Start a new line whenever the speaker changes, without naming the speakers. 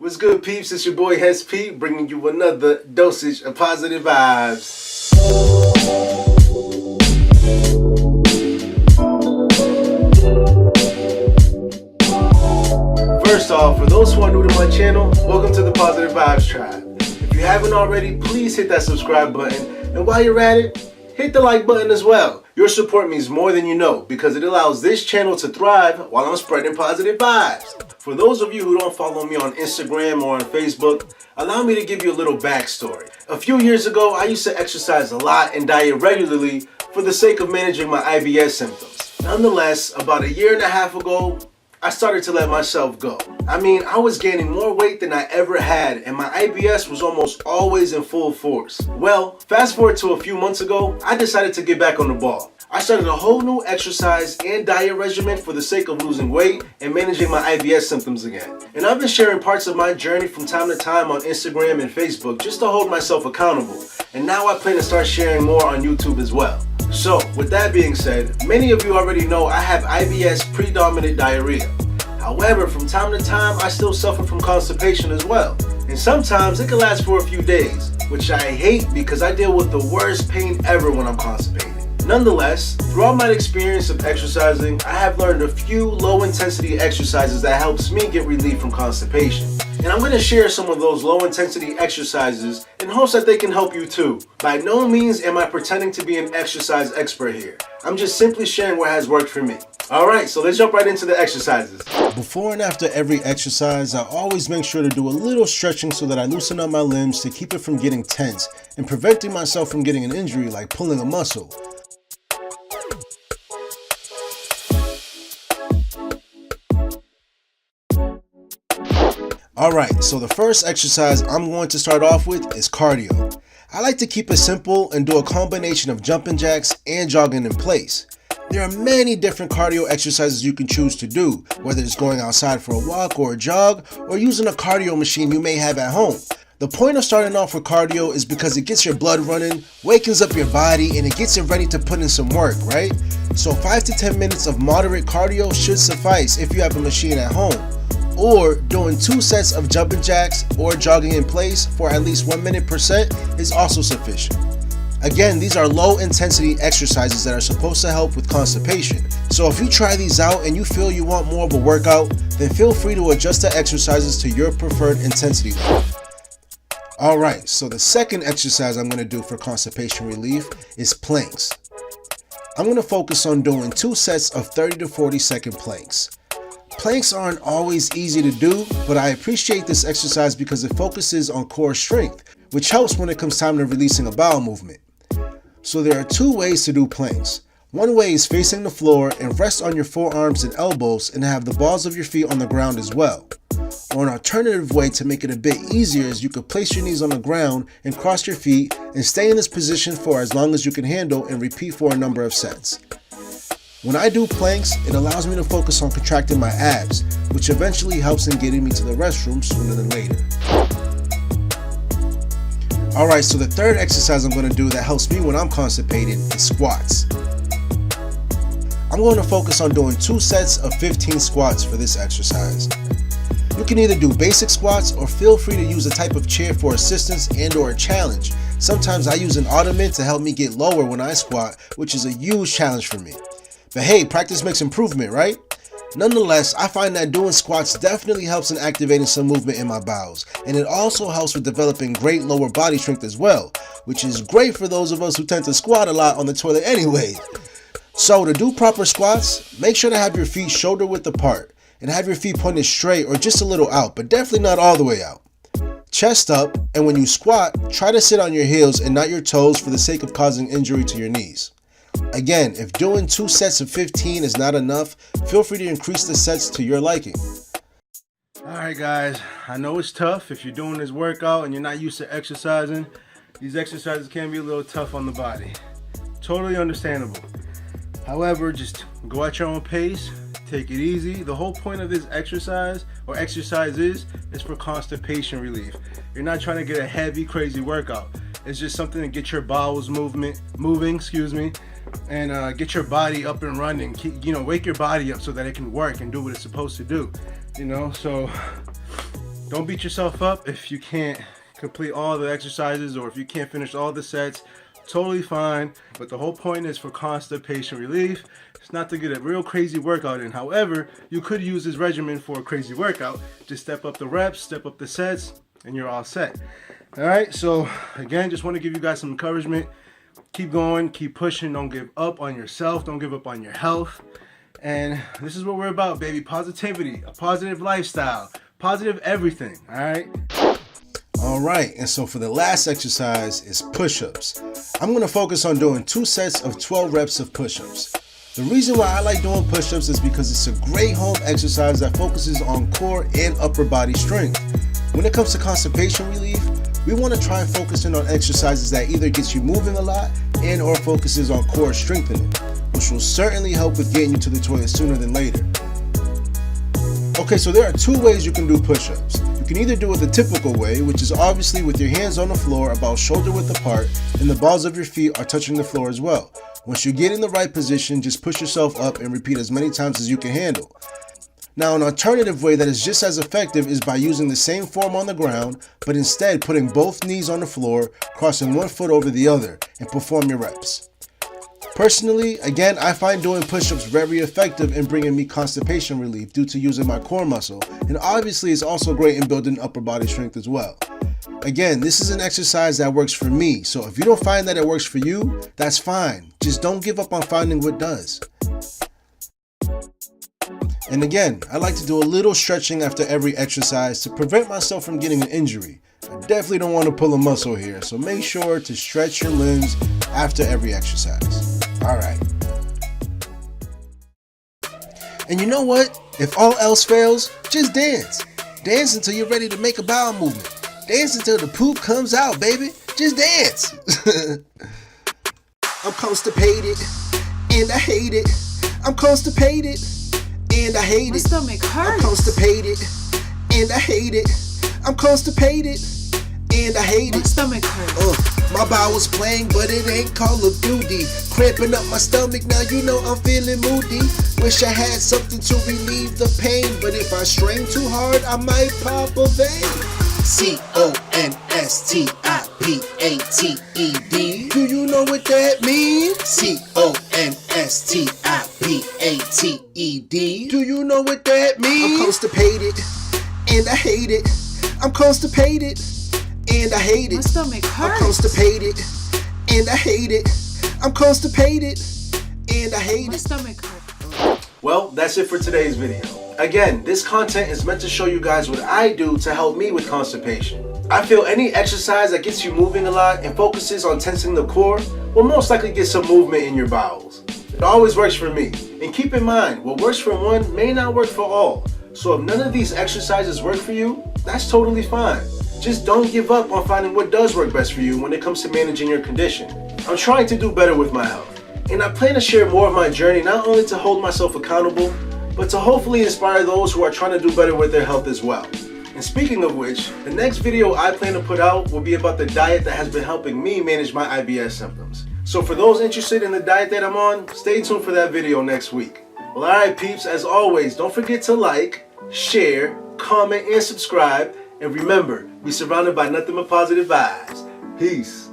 What's good, peeps? It's your boy Hes P, bringing you another dosage of positive vibes. First off, for those who are new to my channel, welcome to the Positive Vibes Tribe. If you haven't already, please hit that subscribe button, and while you're at it, hit the like button as well. Your support means more than you know, because it allows this channel to thrive while I'm spreading positive vibes. For those of you who don't follow me on Instagram or on Facebook, allow me to give you a little backstory. A few years ago, I used to exercise a lot and diet regularly for the sake of managing my IBS symptoms. Nonetheless, about a year and a half ago, I started to let myself go. I was gaining more weight than I ever had, and my IBS was almost always in full force. Well, fast forward to a few months ago, I decided to get back on the ball. I started a whole new exercise and diet regimen for the sake of losing weight and managing my IBS symptoms again. And I've been sharing parts of my journey from time to time on Instagram and Facebook just to hold myself accountable. And now I plan to start sharing more on YouTube as well. So, with that being said, many of you already know I have IBS predominant diarrhea. However, from time to time, I still suffer from constipation as well. And sometimes it can last for a few days, which I hate because I deal with the worst pain ever when I'm constipated. Nonetheless, throughout my experience of exercising, I have learned a few low-intensity exercises that helps me get relief from constipation. And I'm going to share some of those low-intensity exercises in hopes that they can help you too. By no means am I pretending to be an exercise expert here. I'm just simply sharing what has worked for me. Alright, so let's jump right into the exercises. Before and after every exercise, I always make sure to do a little stretching so that I loosen up my limbs to keep it from getting tense and preventing myself from getting an injury like pulling a muscle. Alright, so the first exercise I'm going to start off with is cardio. I like to keep it simple and do a combination of jumping jacks and jogging in place. There are many different cardio exercises you can choose to do, whether it's going outside for a walk or a jog, or using a cardio machine you may have at home. The point of starting off with cardio is because it gets your blood running, wakens up your body, and it gets it ready to put in some work, right? So 5 to 10 minutes of moderate cardio should suffice if you have a machine at home. Or doing 2 sets of jumping jacks or jogging in place for at least 1 minute per set is also sufficient. Again, these are low intensity exercises that are supposed to help with constipation. So if you try these out and you feel you want more of a workout, then feel free to adjust the exercises to your preferred intensity level. Alright, so the second exercise I'm going to do for constipation relief is planks. I'm going to focus on doing 2 sets of 30 to 40 second planks. Planks aren't always easy to do, but I appreciate this exercise because it focuses on core strength, which helps when it comes time to releasing a bowel movement. So there are 2 ways to do planks. One way is facing the floor and rest on your forearms and elbows and have the balls of your feet on the ground as well. Or an alternative way to make it a bit easier is you could place your knees on the ground and cross your feet and stay in this position for as long as you can handle and repeat for a number of sets. When I do planks, it allows me to focus on contracting my abs, which eventually helps in getting me to the restroom sooner than later. Alright, so the third exercise I'm going to do that helps me when I'm constipated is squats. I'm going to focus on doing 2 sets of 15 squats for this exercise. You can either do basic squats or feel free to use a type of chair for assistance and or a challenge. Sometimes I use an ottoman to help me get lower when I squat, which is a huge challenge for me. But hey, practice makes improvement, right? Nonetheless, I find that doing squats definitely helps in activating some movement in my bowels, and it also helps with developing great lower body strength as well, which is great for those of us who tend to squat a lot on the toilet anyway. So to do proper squats, make sure to have your feet shoulder width apart, and have your feet pointed straight or just a little out, but definitely not all the way out. Chest up, and when you squat, try to sit on your heels and not your toes for the sake of causing injury to your knees. Again, if doing 2 sets of 15 is not enough, feel free to increase the sets to your liking. Alright guys, I know it's tough if you're doing this workout and you're not used to exercising. These exercises can be a little tough on the body. Totally understandable. However, just go at your own pace, take it easy. The whole point of this exercise or exercises is for constipation relief. You're not trying to get a heavy, crazy workout. It's just something to get your bowels moving, and get your body up and running. Wake your body up so that it can work and do what it's supposed to do. So Don't beat yourself up if you can't complete all the exercises or if you can't finish all the sets. Totally fine, but the whole point is for constipation relief. It's not to get a real crazy workout in. However, you could use this regimen for a crazy workout. Just step up the reps, step up the sets, and you're all set. All right, so again, just want to give you guys some encouragement. Keep going, keep pushing, don't give up on yourself, don't give up on your health. And this is what we're about, baby. Positivity, a positive lifestyle, positive everything, all right? All right, and so for the last exercise is push-ups. I'm gonna focus on doing 2 sets of 12 reps of push-ups. The reason why I like doing push-ups is because it's a great home exercise that focuses on core and upper body strength. When it comes to constipation relief, we want to try focusing on exercises that either gets you moving a lot and or focuses on core strengthening, which will certainly help with getting you to the toilet sooner than later. Okay, so there are 2 ways you can do push-ups. You can either do it the typical way, which is obviously with your hands on the floor about shoulder width apart and the balls of your feet are touching the floor as well. Once you get in the right position, just push yourself up and repeat as many times as you can handle. Now, an alternative way that is just as effective is by using the same form on the ground, but instead putting both knees on the floor, crossing one foot over the other, and perform your reps. Personally, again, I find doing push-ups very effective in bringing me constipation relief due to using my core muscle, and obviously it's also great in building upper body strength as well. Again, this is an exercise that works for me, so if you don't find that it works for you, that's fine. Just don't give up on finding what does. And again, I like to do a little stretching after every exercise to prevent myself from getting an injury. I definitely don't want to pull a muscle here, so make sure to stretch your limbs after every exercise. Alright. And you know what? If all else fails, just dance. Dance until you're ready to make a bowel movement. Dance until the poop comes out, baby. Just dance. I'm constipated, and I hate it. I'm constipated, and I hate it.
My stomach hurts.
I'm constipated, and I hate it. I'm constipated, and I hate it.
My stomach hurts.
My bowel's playing, but it ain't Call of Duty. Cramping up my stomach, now you know I'm feeling moody. Wish I had something to relieve the pain, but if I strain too hard, I might pop a vein. Constipatted. Do you know what that means? Constipatted. Do you know what that means? I'm constipated, and I hate it. I'm constipated, and I hate it.
My stomach hurts.
I'm constipated, and I hate it. I'm constipated, and I hate it.
My stomach hurts.
Well, that's it for today's video. Again, this content is meant to show you guys what I do to help me with constipation. I feel any exercise that gets you moving a lot and focuses on tensing the core will most likely get some movement in your bowels. It always works for me. And keep in mind, what works for one may not work for all. So if none of these exercises work for you, that's totally fine. Just don't give up on finding what does work best for you when it comes to managing your condition. I'm trying to do better with my health, and I plan to share more of my journey not only to hold myself accountable, but to hopefully inspire those who are trying to do better with their health as well. And speaking of which, the next video I plan to put out will be about the diet that has been helping me manage my IBS symptoms. So for those interested in the diet that I'm on, stay tuned for that video next week. Well, alright peeps, as always, don't forget to like, share, comment, and subscribe. And remember, be surrounded by nothing but positive vibes. Peace.